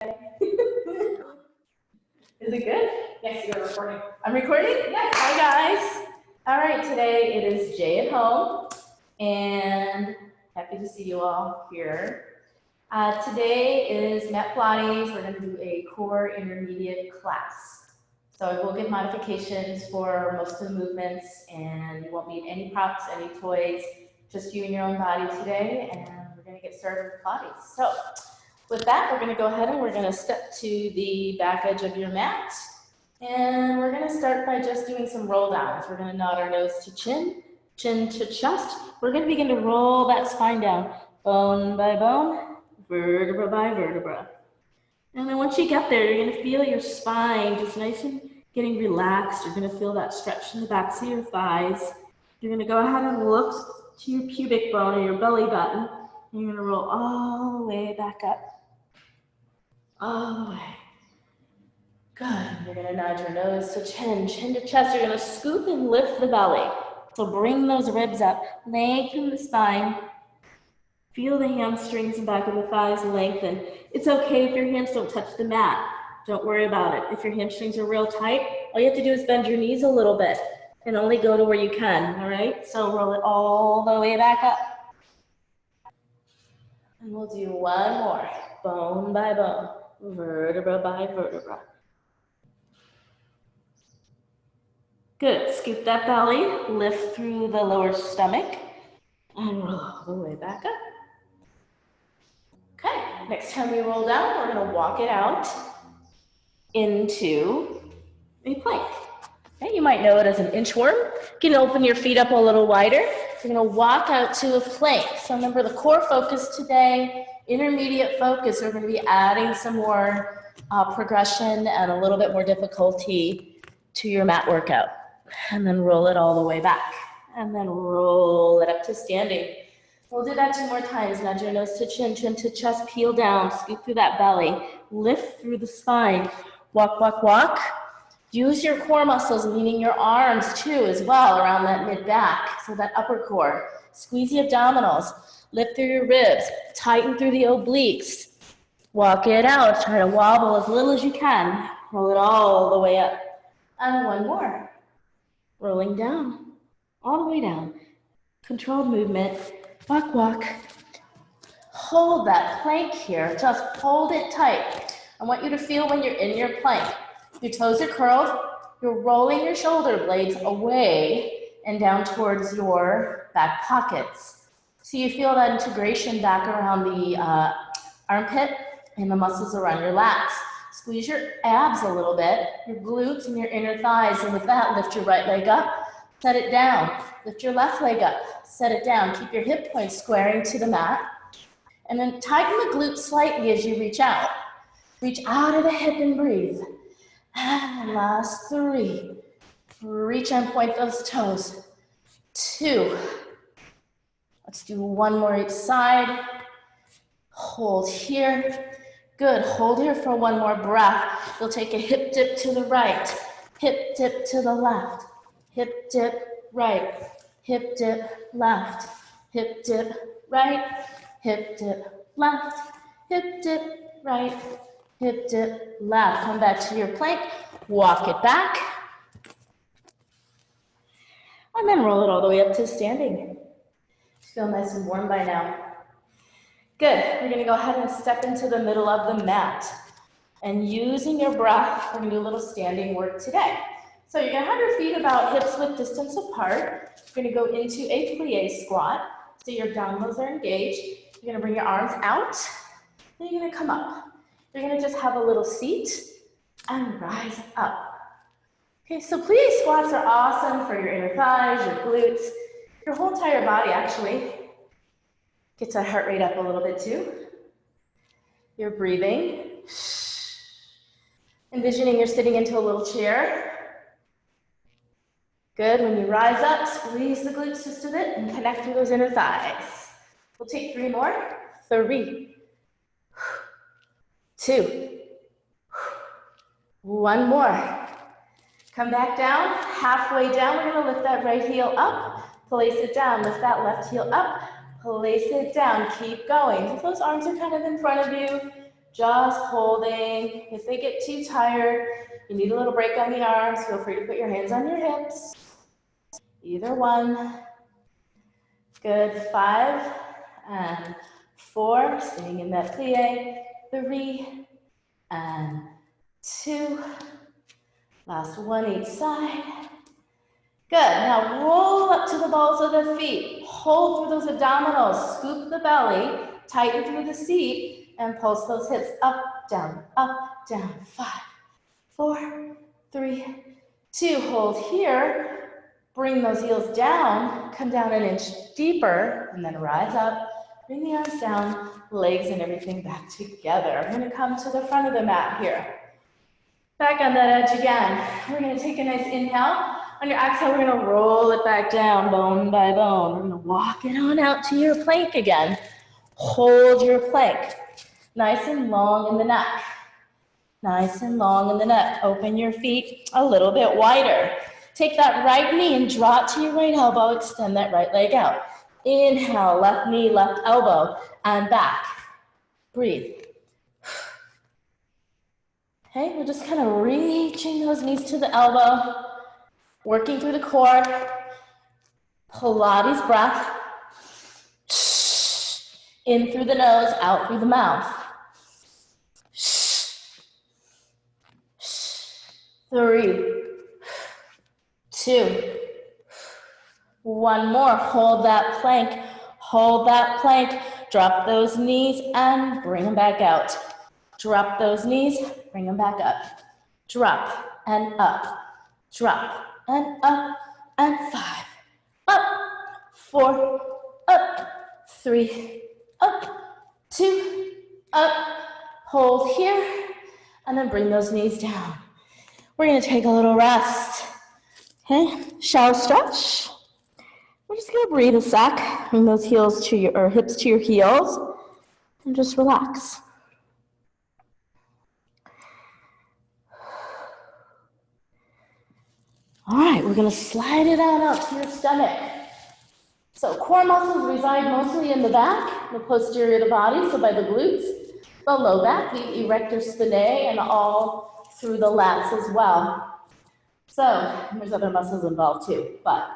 Is it good? Yes, you're recording. I'm recording? Yes. Hi, guys. All right, today it is Jay at home, and happy to see you all here. Today is Mat Pilates. We're going to do a core intermediate class. So I will give modifications for most of the movements, and you won't need any props, any toys, just you and your own body today, and we're going to get started with Pilates. So with that, we're going to go ahead and we're going to step to the back edge of your mat. And we're going to start by just doing some roll downs. We're going to nod our nose to chin, chin to chest. We're going to begin to roll that spine down, bone by bone, vertebra by vertebra. And then once you get there, you're going to feel your spine just nice and getting relaxed. You're going to feel that stretch in the backs of your thighs. You're going to go ahead and look to your pubic bone or your belly button. And you're going to roll all the way back up. All the way. Good. You're going to nod your nose to chin, chin to chest. You're going to scoop and lift the belly. So bring those ribs up, lengthen the spine. Feel the hamstrings and back of the thighs lengthen. It's okay if your hands don't touch the mat. Don't worry about it. If your hamstrings are real tight, all you have to do is bend your knees a little bit and only go to where you can, all right? So roll it all the way back up. And we'll do one more, bone by bone, vertebra by vertebra. Good, scoop that belly, lift through the lower stomach, and roll all the way back up. Okay, next time we roll down, we're gonna walk it out into a plank. Okay, you might know it as an inchworm. You can open your feet up a little wider. You're gonna walk out to a plank. So remember the core focus today, intermediate focus. We're gonna be adding some more progression and a little bit more difficulty to your mat workout. And then roll it all the way back. And then roll it up to standing. We'll do that 2 more times. Nudge your nose to chin, chin to chest, peel down, scoop through that belly, lift through the spine, walk, walk, walk. Use your core muscles, meaning your arms too as well around that mid-back, so that upper core. Squeeze the abdominals, lift through your ribs, tighten through the obliques. Walk it out, try to wobble as little as you can. Roll it all the way up. And one more. Rolling down, all the way down. Controlled movement, walk, walk. Hold that plank here, just hold it tight. I want you to feel when you're in your plank. Your toes are curled, you're rolling your shoulder blades away and down towards your back pockets. So you feel that integration back around the armpit and the muscles around your lats. Squeeze your abs a little bit, your glutes and your inner thighs, and with that, lift your right leg up, set it down. Lift your left leg up, set it down. Keep your hip points squaring to the mat. And then tighten the glutes slightly as you reach out. Reach out of the hip and breathe. And last 3. Reach and point those toes. 2. Let's do 1 more each side. Hold here. Good, hold here for 1 more breath. You'll take a hip dip to the right, hip dip to the left, hip dip right, hip dip left, hip dip right, hip dip left, hip dip right, hip dip left. Come back to your plank, walk it back, and then roll it all the way up to standing. Feel nice and warm by now. Good, we're gonna go ahead and step into the middle of the mat. And using your breath, we're gonna do a little standing work today. So you're gonna have your feet about hips width distance apart. You're gonna go into a plie squat. So your abdominals are engaged. You're gonna bring your arms out, then you're gonna come up. You're gonna just have a little seat and rise up. Okay, so plie squats are awesome for your inner thighs, your glutes, your whole entire body actually. Get that heart rate up a little bit too. You're breathing. Envisioning you're sitting into a little chair. Good, when you rise up, squeeze the glutes just a bit and connect through those inner thighs. We'll take 3 more. 3, 2, 1 more. Come back down, halfway down, we're gonna lift that right heel up, place it down, lift that left heel up, place it down, keep going. If those arms are kind of in front of you, Just holding. If they get too tired, you need a little break on the arms, feel free to put your hands on your hips. Either one. Good. 5 and 4. Staying in that plie. 3 and 2. Last one each side. Good. Now roll up to the balls of the feet. Hold through those abdominals. Scoop the belly. Tighten through the seat. And pulse those hips up, down, up, down. 5, 4, 3, 2. Hold here. Bring those heels down. Come down an inch deeper. And then rise up. Bring the arms down. Legs and everything back together. I'm going to come to the front of the mat here. Back on that edge again. We're going to take a nice inhale. On your exhale, we're going to roll it back down, bone by bone. We're going to walk it on out to your plank again. Hold your plank. Nice and long in the neck. Nice and long in the neck. Open your feet a little bit wider. Take that right knee and draw it to your right elbow. Extend that right leg out. Inhale, left knee, left elbow, and back. Breathe. Okay, we're just kind of reaching those knees to the elbow, working through the core. Pilates breath. In through the nose, out through the mouth. 3, 2, 1 more. Hold that plank. Hold that plank. Drop those knees and bring them back out. Drop those knees, bring them back up. Drop and up. Drop and up. And 5. Up. 4. Up. 3. Up. 2. Up. Hold here. And then bring those knees down. We're going to take a little rest. Okay, shallow stretch. We're just going to breathe a sec. Bring those heels to your, or hips to your heels. And just relax. All right, we're going to slide it on up to your stomach. So core muscles reside mostly in the back, the posterior of the body, so by the glutes, the low back, the erector spinae, and all through the lats as well. So there's other muscles involved too, but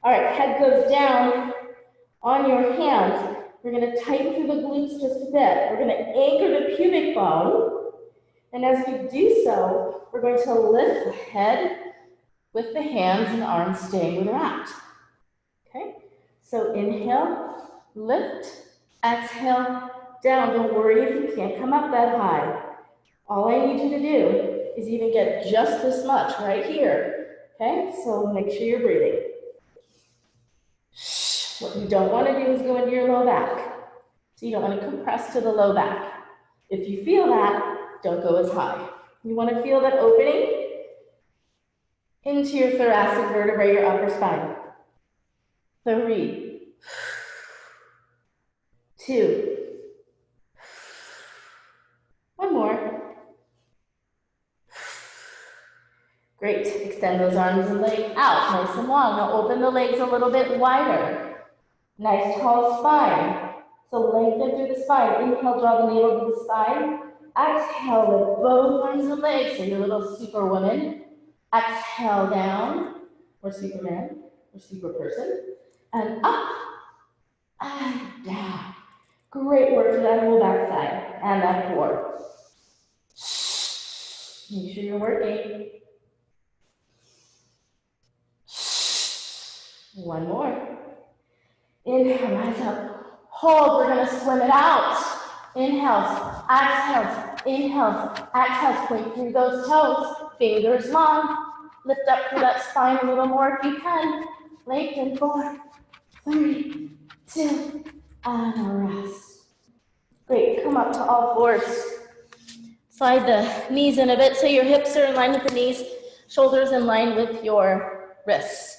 all right, head goes down on your hands. We're going to tighten through the glutes just a bit. We're going to anchor the pubic bone, and as we do so, we're going to lift the head with the hands and arms staying where they're at. Okay, so inhale, lift, exhale, down. Don't worry if you can't come up that high. All I need you to do is even get just this much right here. Okay, so make sure you're breathing. What you don't want to do is go into your low back. So you don't want to compress to the low back. If you feel that, don't go as high. You want to feel that opening into your thoracic vertebrae, your upper spine. 3, 2, 1 more. Great, extend those arms and legs out, nice and long. Now open the legs a little bit wider. Nice tall spine. So lengthen through the spine. Inhale, draw the navel to the spine. Exhale, lift both arms and legs. So you're a little superwoman. Exhale down, or Superman, or super person. And up, and down. Great work to that whole backside and that core. Make sure you're working. 1 more. Inhale, rise up. Hold, we're gonna swim it out. Inhales, exhales, inhales, exhales. Point through those toes, fingers long. Lift up through that spine a little more if you can. Lengthen, 4, 3, 2, and rest. Great, come up to all fours. Slide the knees in a bit so your hips are in line with the knees, shoulders in line with your wrists.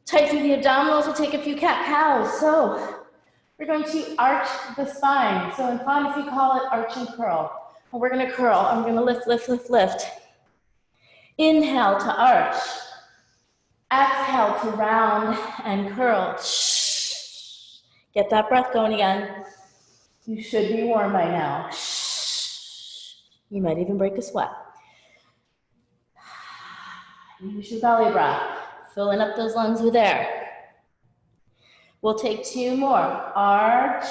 Tight through the abdominals, we'll take a few cat-cows. So we're going to arch the spine. So in Pilates, we call it arch and curl. And we're gonna curl, and we're gonna lift, lift, lift, lift. Inhale to arch. Exhale to round and curl. Get that breath going again. You should be warm by now. You might even break a sweat. Use your belly breath, filling up those lungs with air. We'll take 2 more. Arch,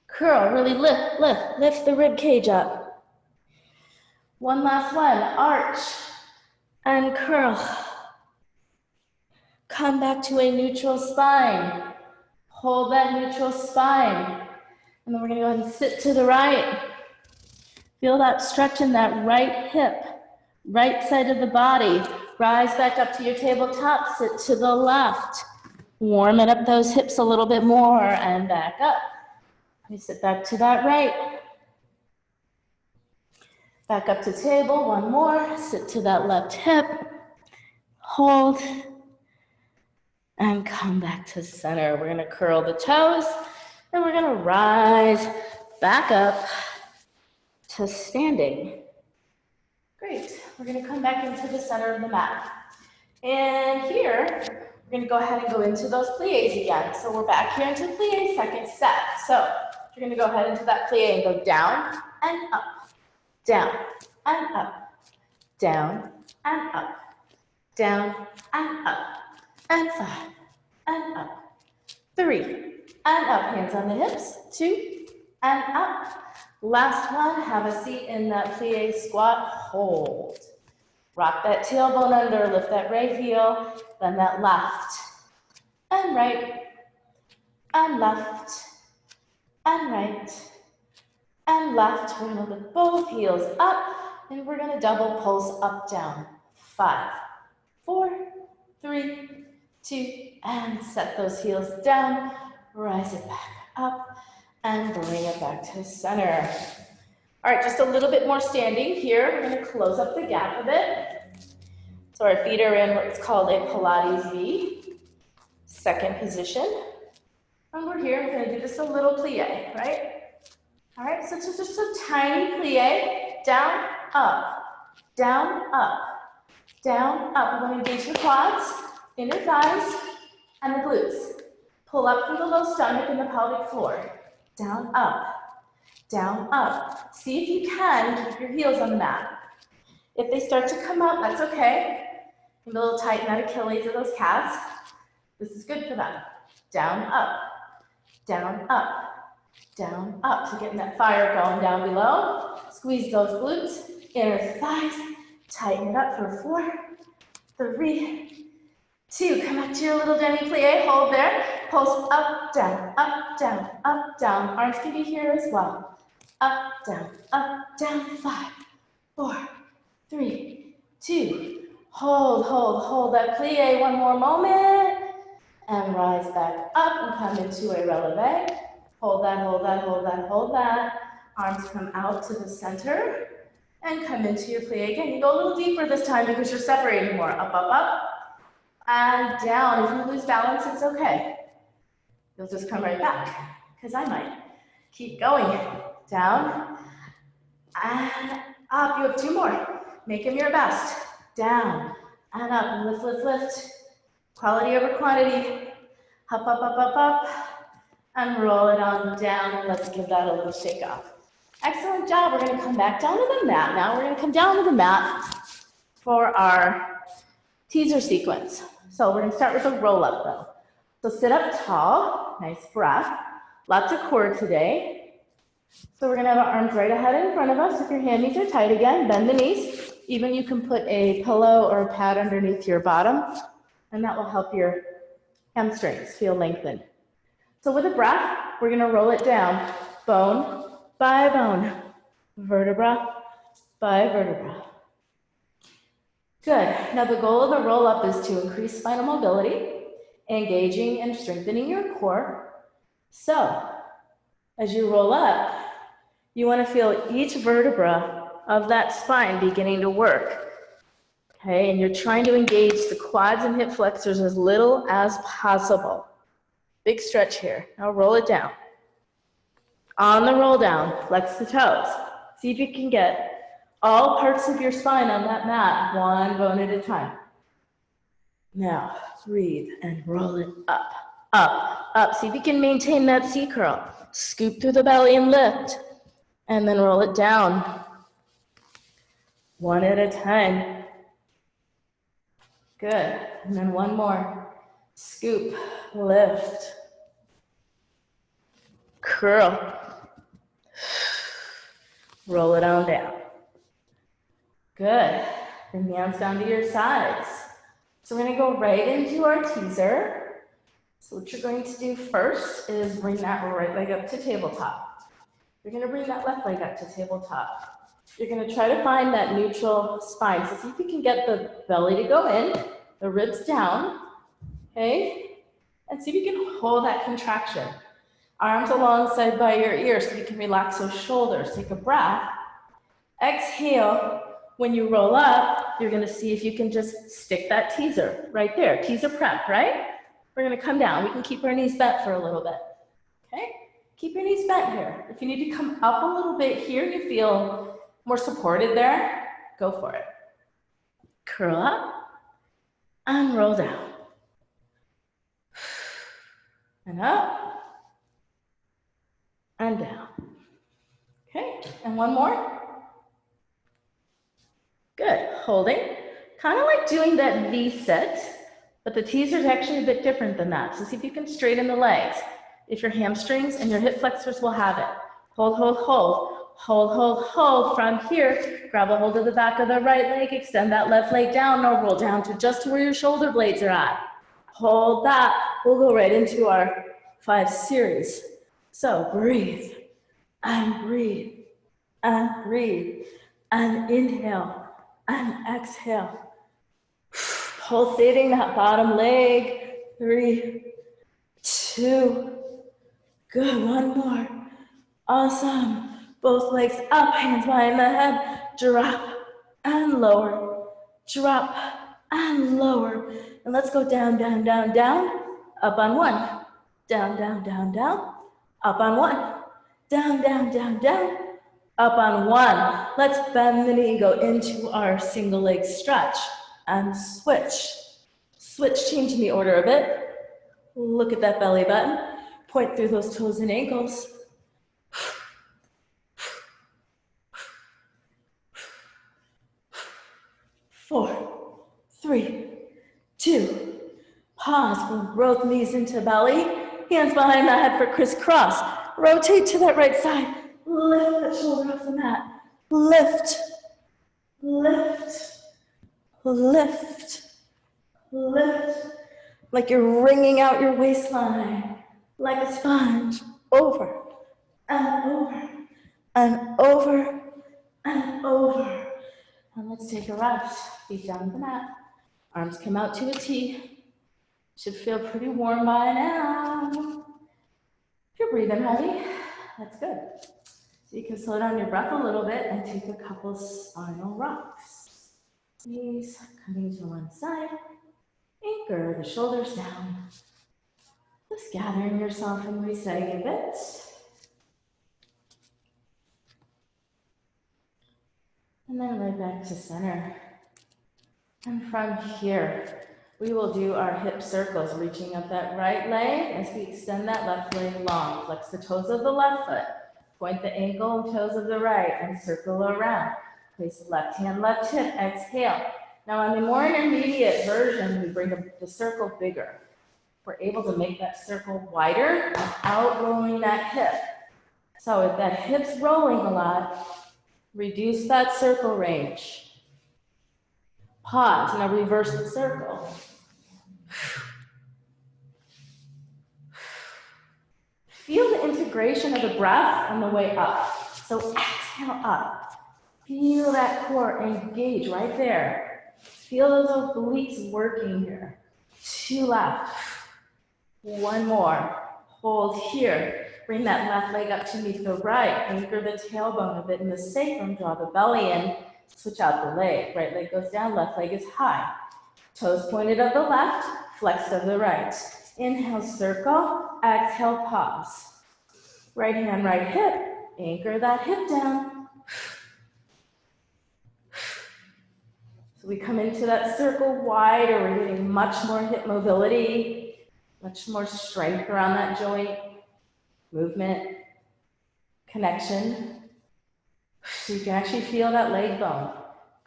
curl, really lift the rib cage up. One last one, arch and curl. Come back to a neutral spine. Hold that neutral spine. And then we're gonna go ahead and sit to the right. Feel that stretch in that right hip, right side of the body. Rise back up to your tabletop, sit to the left. Warming up those hips a little bit more and back up. We sit back to that right. Back up to table, one more. Sit to that left hip. Hold. And come back to center. We're gonna curl the toes. And we're gonna rise back up to standing. Great. We're gonna come back into the center of the mat. And here, we're gonna go ahead and go into those plies again. So we're back here into plie, second set. So you're gonna go ahead into that plie and go down and up, down and up, down and up, down and up, and 5, and up, 3, and up. Hands on the hips, 2, and up. Last one, have a seat in that plie squat, hold. Rock that tailbone under, lift that right heel, then that left, and right, and left, and right, and left. We're gonna lift both heels up, and we're gonna double pulse up, down. 5, 4, 3, 2, and set those heels down, rise it back up, and bring it back to center. All right, just a little bit more standing here. We're gonna close up the gap a bit. So our feet are in what's called a Pilates V, second position. And we're here, we're gonna do just a little plie, right? All right, so it's just a tiny plie, down, up, down, up, down, up. We wanna engage the quads, inner thighs, and the glutes. Pull up through the low stomach and the pelvic floor. Down, up, down, up. See if you can keep your heels on the mat. If they start to come out, that's okay. Maybe a little tighten that Achilles or those calves. This is good for them. Down, up, down, up, down, up. So getting that fire going down below. Squeeze those glutes, inner thighs. Tighten it up for 4, 3, 2. Come back to your little demi-plie. Hold there. Pulse up, down, up, down, up, down. Arms can be here as well. Up, down, 5, 4, 3, 2. Hold that plie. One more moment. And rise back up and come into a releve. Hold that. Arms come out to the center and come into your plie again. You go a little deeper this time because you're separating more. Up, and down. If you lose balance, it's okay. You'll just come right back, because I might. Keep going. Down and up. You have 2 more. Make them your best. Down and up. Lift. Quality over quantity. Up. And roll it on down. And let's give that a little shake off. Excellent job. We're going to come back down to the mat now. We're going to come down to the mat for our teaser sequence. So we're going to start with a roll up though. So sit up tall, nice breath. Lots of core today. So we're gonna have our arms right ahead in front of us. If your hammies are tight again, bend the knees. Even you can put a pillow or a pad underneath your bottom, and that will help your hamstrings feel lengthened. So with a breath, we're gonna roll it down, bone by bone, vertebra by vertebra. Good. Now the goal of the roll up is to increase spinal mobility, engaging and strengthening your core. So as you roll up, you want to feel each vertebra of that spine beginning to work. Okay, and you're trying to engage the quads and hip flexors as little as possible. Big stretch here. Now roll it down. On the roll down, flex the toes. See if you can get all parts of your spine on that mat, one bone at a time. Now, breathe and roll it up, up. See if you can maintain that C curl. Scoop through the belly and lift. And then roll it down. One at a time. Good. And then one more. Scoop, lift, curl, roll it on down. Good. Bring the hands down to your sides. So we're gonna go right into our teaser. So what you're going to do first is bring that right leg up to tabletop. You're gonna bring that left leg up to tabletop. You're gonna try to find that neutral spine. So see if you can get the belly to go in, the ribs down, okay? And see if you can hold that contraction. Arms alongside by your ears so you can relax those shoulders. Take a breath. Exhale. When you roll up, you're gonna see if you can just stick that teaser right there. Teaser prep, right? We're gonna come down. We can keep our knees bent for a little bit, okay? Keep your knees bent here. If you need to come up a little bit here, you feel more supported there, go for it. Curl up and roll down. And up and down. Okay, and one more. Good, holding. Kind of like doing that V-sit, but the teaser is actually a bit different than that. So see if you can straighten the legs. If your hamstrings and your hip flexors will have it. Hold, hold, hold. Hold, hold, hold. From here, grab a hold of the back of the right leg, extend that left leg down, or roll down to just where your shoulder blades are at. Hold that. We'll go right into our 5 series. So breathe, and breathe, and breathe, and inhale, and exhale. Pulsating that bottom leg. 3, 2, good, one more. Awesome. Both legs up, hands behind the head. Drop and lower. Drop and lower. And let's go down, down, down, down. Up on 1. Down, down, down, down. Up on 1. Down, down, down, down. Up on 1. Let's bend the knee, go into our single leg stretch and switch. Switch, changing the order a bit. Look at that belly button. Point through those toes and ankles. 4, 3, 2, pause. We'll roll the knees into belly. Hands behind the head for crisscross. Rotate to that right side. Lift that shoulder off the mat. Lift, lift, lift, lift. Like you're wringing out your waistline. Like a sponge. Over and over and over and over. And let's take a rest. Feet down the mat. Arms come out to a T. Should feel pretty warm by now. If you're breathing heavy, that's good. So you can slow down your breath a little bit and take a couple spinal rocks. Knees coming to one side. Anchor the shoulders down. Just gathering yourself and resetting a bit. And then right back to center. And from here, we will do our hip circles, reaching up that right leg as we extend that left leg long. Flex the toes of the left foot. Point the ankle and toes of the right and circle around. Place the left hand, left hip, exhale. Now on the more intermediate version, we bring the circle bigger. We're able to make that circle wider without rolling that hip. So if that hip's rolling a lot, reduce that circle range. Pause, now reverse the circle. Feel the integration of the breath on the way up. So exhale up. Feel that core engage right there. Feel those obliques working here. 2 left. 1 more. Hold here. Bring that left leg up to meet the right. Anchor the tailbone a bit in the sacrum. Draw the belly in. Switch out the leg. Right leg goes down, left leg is high. Toes pointed of the left, flexed of the right. Inhale, circle. Exhale, pause. Right hand, right hip. Anchor that hip down. So we come into that circle wider. We're getting much more hip mobility, much more strength around that joint. Movement, connection. So you can actually feel that leg bone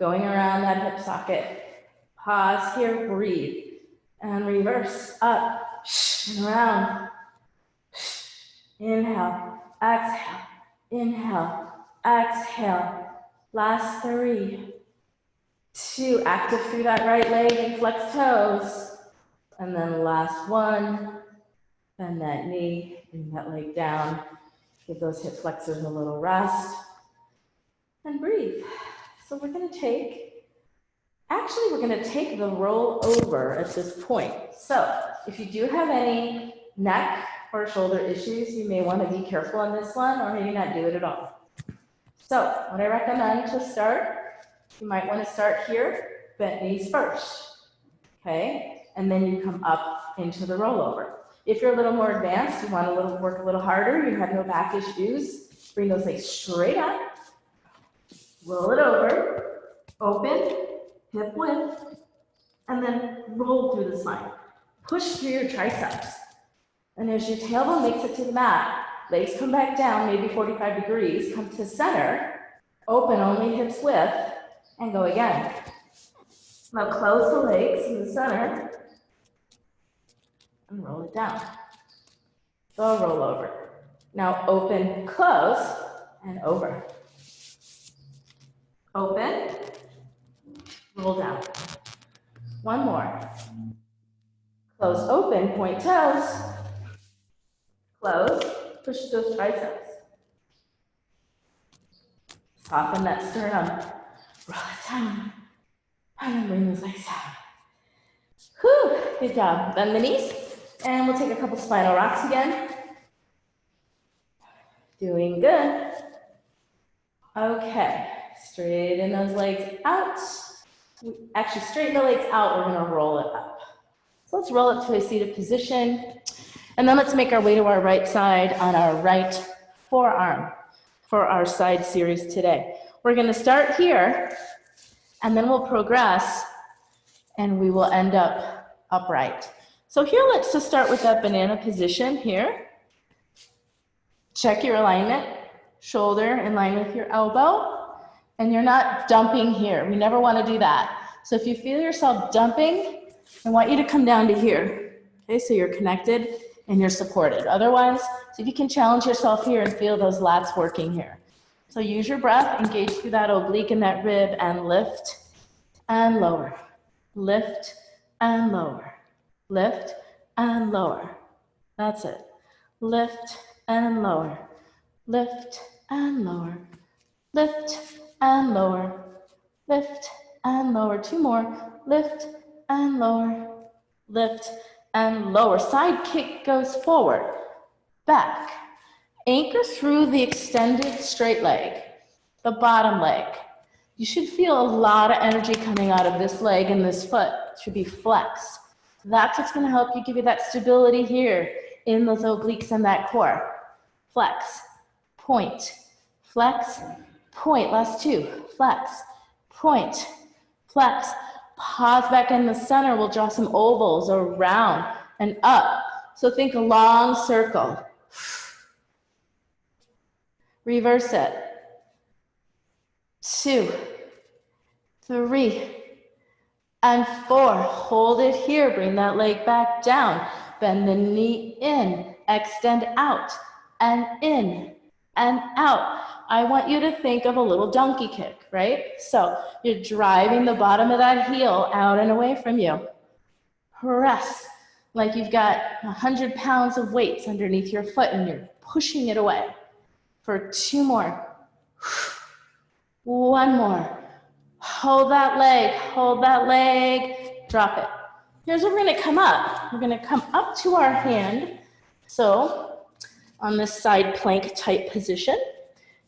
Going around that hip socket. Pause here, breathe. And reverse, up, and around. Inhale, exhale, inhale, exhale. Last 3, 2, active through that right leg and flex toes. And then last 1, bend that knee, bring that leg down. Give those hip flexors a little rest. And breathe. So we're gonna take the roll over at this point. So if you do have any neck or shoulder issues, you may want to be careful on this one, or maybe not do it at all. So what I recommend to start, you might want to start here, bent knees first, okay? And then you come up into the rollover. If you're a little more advanced, you want to work a little harder, you have no back issues, bring those legs straight up, roll it over, open, hip width, and then roll through the spine. Push through your triceps. And as your tailbone makes it to the mat, legs come back down, maybe 45 degrees, come to center, open only hips width, and go again. Now close the legs in the center, and roll it down. So roll over. Now open, close, and over. Open, roll down. One more. Close, open, point toes. Close, push those triceps. Soften that sternum. Roll it down. And then bring those legs down. Whew, good job. Bend the knees. And we'll take a couple spinal rocks again. Doing good. Okay, straighten those legs out. Actually, straighten the legs out, we're gonna roll it up. So let's roll it to a seated position. And then let's make our way to our right side on our right forearm for our side series today. We're gonna start here, and then we'll progress, and we will end up upright. So here, let's just start with that banana position here. Check your alignment, shoulder in line with your elbow, and you're not dumping here. We never wanna do that. So if you feel yourself dumping, I want you to come down to here. Okay, so you're connected and you're supported. Otherwise, see if you can challenge yourself here and feel those lats working here. So use your breath, engage through that oblique and that rib, and lift and lower. Lift and lower. Lift and lower. That's it. Lift and lower. Lift and lower. Lift and lower. Lift and lower. 2 more. Lift and lower. Lift and lower. Side kick goes forward. Back. Anchor through the extended straight leg, the bottom leg. You should feel a lot of energy coming out of this leg, and this foot should be flexed. That's what's going to help you, give you that stability here in those obliques and that core. Flex, point, flex, point. Last 2. Flex, point, flex. Pause back in the center. We'll draw some ovals around and up. So think a long circle. Reverse it. 2, 3, and 4. Hold it here. Bring that leg back down. Bend the knee in. Extend out and in and out. I want you to think of a little donkey kick, right? So you're driving the bottom of that heel out and away from you. Press like you've got 100 pounds of weights underneath your foot and you're pushing it away. For 2 more. 1 more. Hold that leg, drop it. Here's where we're gonna come up. We're gonna come up to our hand. So on this side plank type position,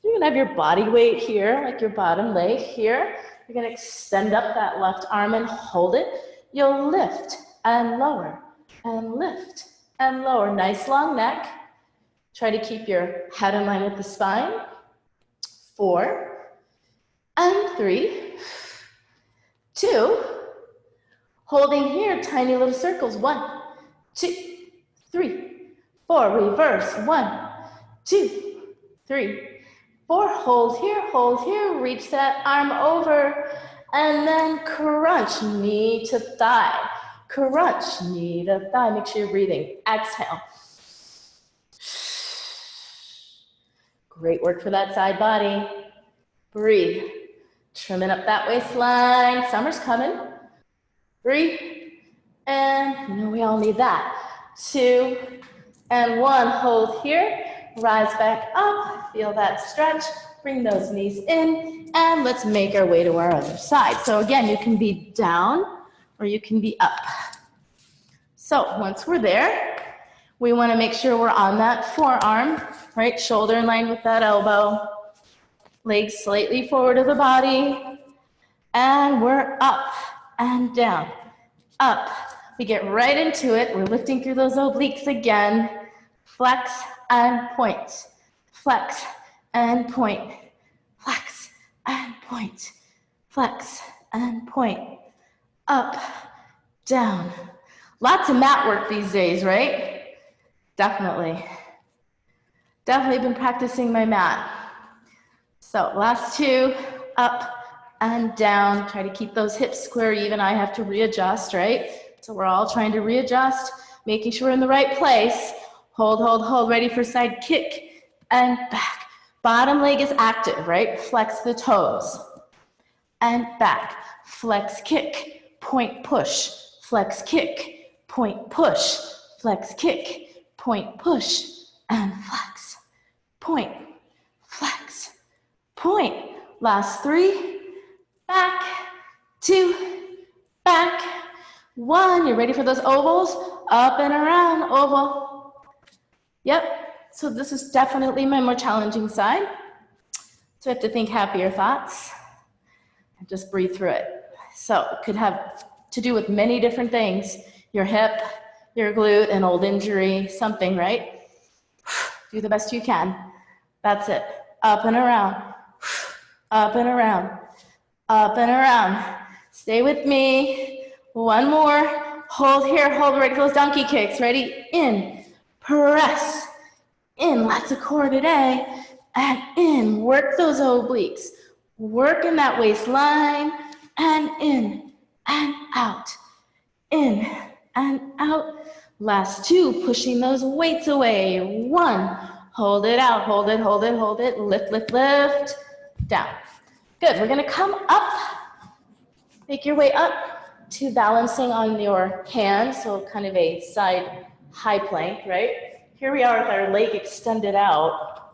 you're gonna have your body weight here, like your bottom leg here. You're gonna extend up that left arm and hold it. You'll lift and lower and lift and lower. Nice long neck. Try to keep your head in line with the spine. 4 and 3, 2. Holding here, tiny little circles. 1, 2, 3, 4. Reverse. 1, 2, 3, 4. Hold here, reach that arm over And then crunch, knee to thigh. Crunch, knee to thigh. Make sure you're breathing. Exhale. Great work for that side body. Breathe. Trimming up that waistline. Summer's coming. Breathe. And you know we all need that. 2 and 1. Hold here. Rise back up. Feel that stretch. Bring those knees in. And let's make our way to our other side. So again, you can be down or you can be up. So once we're there, we want to make sure we're on that forearm, right? Shoulder in line with that elbow. Legs slightly forward of the body. And we're up and down. Up. We get right into it. We're lifting through those obliques again. Flex and point. Flex and point. Flex and point. Flex and point. Up, down. Lots of mat work these days, right? Definitely. Definitely been practicing my mat. So last 2, up and down. Try to keep those hips square even. I have to readjust, right? So we're all trying to readjust, making sure we're in the right place. Hold, hold, hold. Ready for side kick and back. Bottom leg is active, right? Flex the toes and back. Flex kick, point push. Flex kick, point push. Flex kick, point push. And flex, point, flex, point. Last 3, back, 2, back, 1. You're ready for those ovals? Up and around, oval. Yep. So this is definitely my more challenging side. So I have to think happier thoughts and just breathe through it. So it could have to do with many different things. Your hip, your glute, an old injury, something, right? Do the best you can. That's it. Up and around, up and around, up and around. Stay with me. 1 more. Hold here, hold right. Those donkey kicks. Ready? In, press. In, lots of core today, and in, work those obliques, work in that waistline, and in, and out, in, and out. Last 2, pushing those weights away. 1, hold it out, hold it, hold it, hold it, lift, lift, lift, down. Good, we're gonna come up, make your way up to balancing on your hands, so kind of a side high plank, right? Here we are with our leg extended out.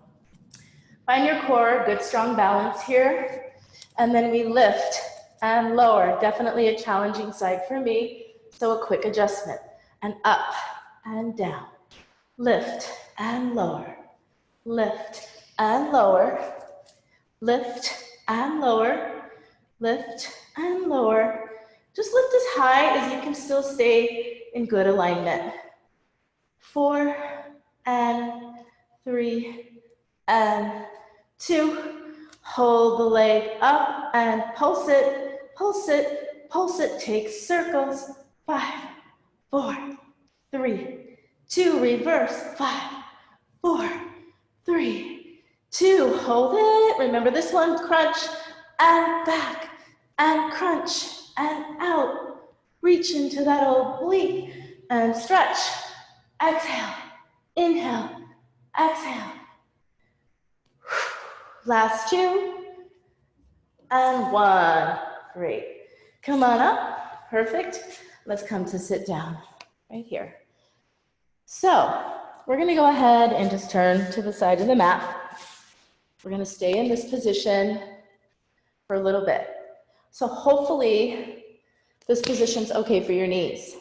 Find your core, good strong balance here. And then we lift and lower. Definitely a challenging side for me. So a quick adjustment. And up and down. Lift and lower. Lift and lower. Lift and lower. Lift and lower. Just lift as high as you can still stay in good alignment. 4 and 3 and 2. Hold the leg up and pulse it, pulse it, pulse it. Take circles. 5, 4, 3, 2. Reverse. 5, 4, 3, 2. Hold it. Remember this one. Crunch and back and crunch and out. Reach into that oblique and stretch. Exhale. Inhale, exhale. Last 2, and 1. Great. Come on up. Perfect. Let's come to sit down right here. So we're going to go ahead and just turn to the side of the mat. We're going to stay in this position for a little bit. So hopefully this position's okay for your knees.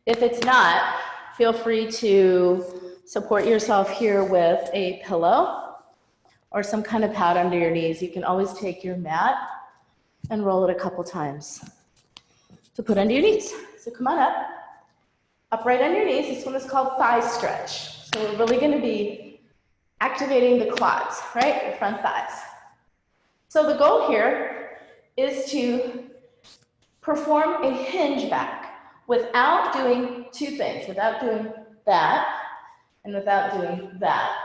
If it's not, feel free to support yourself here with a pillow or some kind of pad under your knees. You can always take your mat and roll it a couple times to put under your knees. So come on up, upright on your knees. This one is called thigh stretch. So we're really gonna be activating the quads, right? Your front thighs. So the goal here is to perform a hinge back without doing 2 things, without doing that and without doing that.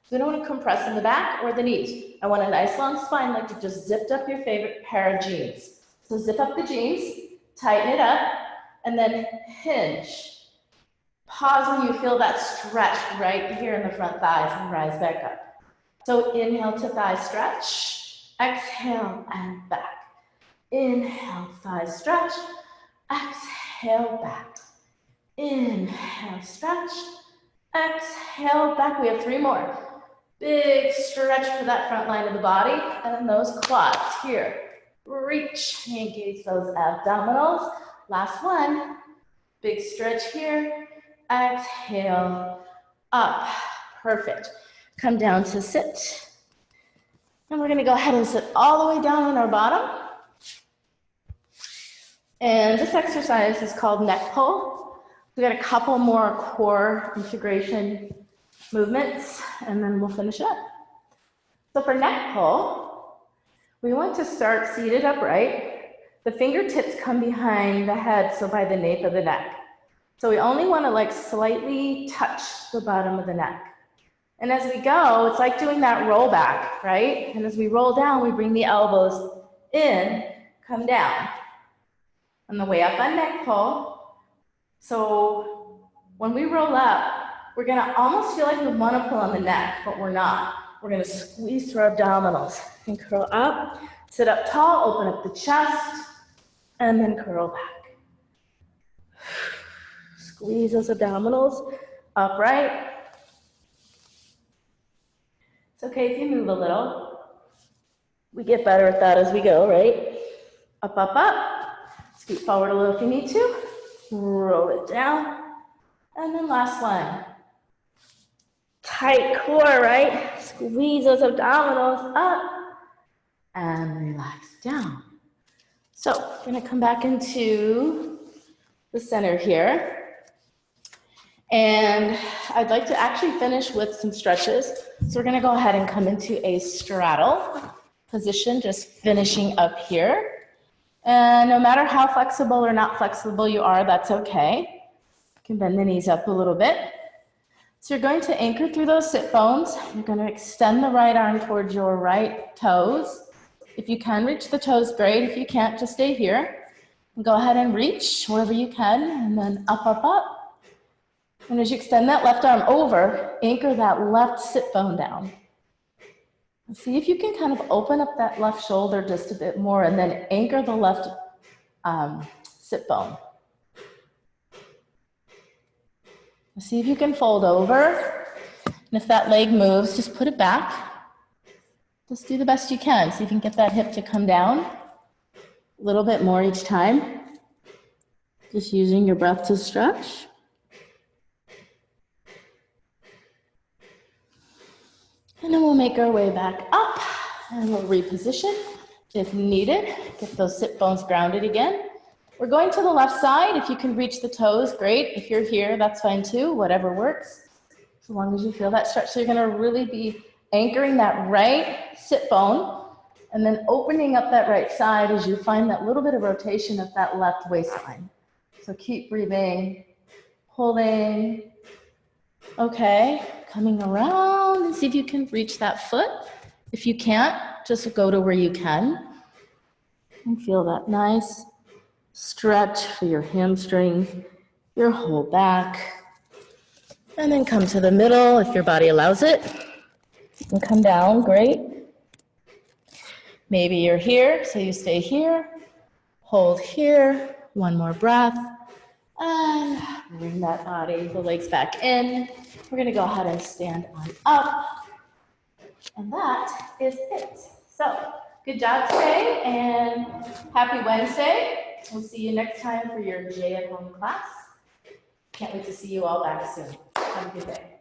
So we don't want to compress in the back or the knees. I want a nice long spine like you just zipped up your favorite pair of jeans. So zip up the jeans, tighten it up, and then hinge. Pause when you feel that stretch right here in the front thighs and rise back up. So inhale to thigh stretch, exhale and back. Inhale, thigh stretch, exhale back. Inhale, stretch, exhale back. We have 3 more. Big stretch for that front line of the body and those quads here. Reach, engage those abdominals. Last one, big stretch here. Exhale, up. Perfect. Come down to sit. And we're gonna go ahead and sit all the way down on our bottom. And this exercise is called neck pull. We got a couple more core integration movements, and then we'll finish up. So for neck pull, we want to start seated upright. The fingertips come behind the head, so by the nape of the neck. So we only want to like slightly touch the bottom of the neck. And as we go, it's like doing that roll back, right? And as we roll down, we bring the elbows in, come down. On the way up on neck pull. So when we roll up, we're gonna almost feel like we wanna pull on the neck, but we're not. We're gonna squeeze through our abdominals and curl up, sit up tall, open up the chest, and then curl back. Squeeze those abdominals, upright. It's okay if you move a little. We get better at that as we go, right? Up, up, up. Scoot forward a little if you need to. Roll it down. And then last one. Tight core, right? Squeeze those abdominals up and relax down. So we're gonna come back into the center here. And I'd like to actually finish with some stretches. So we're gonna go ahead and come into a straddle position, just finishing up here. And no matter how flexible or not flexible you are, that's okay. You can bend the knees up a little bit. So you're going to anchor through those sit bones. You're going to extend the right arm towards your right toes. If you can reach the toes, great. If you can't, just stay here. And go ahead and reach wherever you can, and then up, up, up. And as you extend that left arm over, anchor that left sit bone down. See if you can kind of open up that left shoulder just a bit more and then anchor the left sit bone. See if you can fold over. And if that leg moves, just put it back. Just do the best you can. See if you can get that hip to come down a little bit more each time. Just using your breath to stretch. And then we'll make our way back up and we'll reposition if needed. Get those sit bones grounded again. We're going to the left side. If you can reach the toes, great. If you're here, that's fine too, whatever works. As long as you feel that stretch. So you're gonna really be anchoring that right sit bone and then opening up that right side as you find that little bit of rotation of that left waistline. So keep breathing, pulling. Okay, coming around and see if you can reach that foot. If you can't, just go to where you can. And feel that nice stretch for your hamstring, your whole back. And then come to the middle if your body allows it. You can come down, great. Maybe you're here, so you stay here. Hold here, one more breath. And bring that body, the legs back in. We're gonna go ahead and stand on up. And that is it. So, good job today and happy Wednesday. We'll see you next time for your J at Home class. Can't wait to see you all back soon. Have a good day.